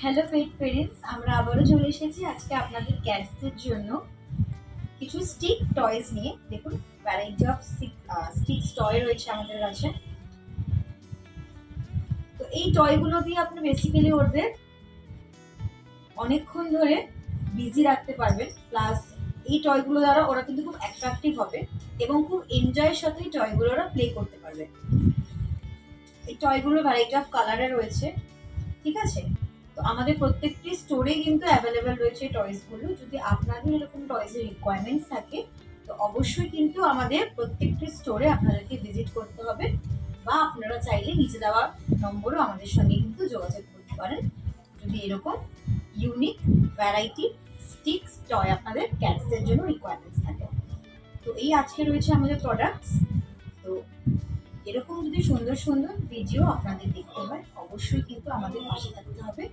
Hello পেট parents, আমরা আবারও চলে এসেছি আজকে আপনাদের ক্যাটসদের জন্য কিছু স্টিক টয়েস নিয়ে। দেখুন, ভ্যারাইটি অফ স্টিক টয় রয়েছে আমাদের কাছে। তো এই টয়গুলো দিয়ে আপনি বেসিক্যালি ওদের অনেকক্ষণ ধরে বিজি রাখতে পারবেন, প্লাস এই টয়গুলো দ্বারা ওরা কিন্তু খুব অ্যাট্রাকটিভ হবে এবং খুব এনজয়ের সাথে এই টয়গুলো ওরা প্লে করতে পারবে। এই টয়গুলো ভ্যারাইটি অফ কালারে রয়েছে, ঠিক আছে? তো আমাদের প্রত্যেকটি স্টোরে কিন্তু অ্যাভেলেবেল রয়েছে টয়েসগুলো। যদি আপনাদের এরকম টয়েসের রিকোয়ারমেন্টস থাকে তো অবশ্যই কিন্তু আমাদের প্রত্যেকটি স্টোরে আপনাদেরকে ভিজিট করতে হবে, বা আপনারা চাইলে নিচে দেওয়া নম্বরও আমাদের সঙ্গে কিন্তু যোগাযোগ করতে পারেন যদি এরকম ইউনিক ভ্যারাইটি স্টিক্স টয় আপনাদের ক্যাটসদের জন্য রিকোয়ারমেন্টস থাকে। তো এই আজকে রয়েছে আমাদের প্রোডাক্টস। তো এরকম যদি সুন্দর সুন্দর ভিডিও আপনাদের দেখতে হয় অবশ্যই কিন্তু আমাদের পাশে থাকতে হবে।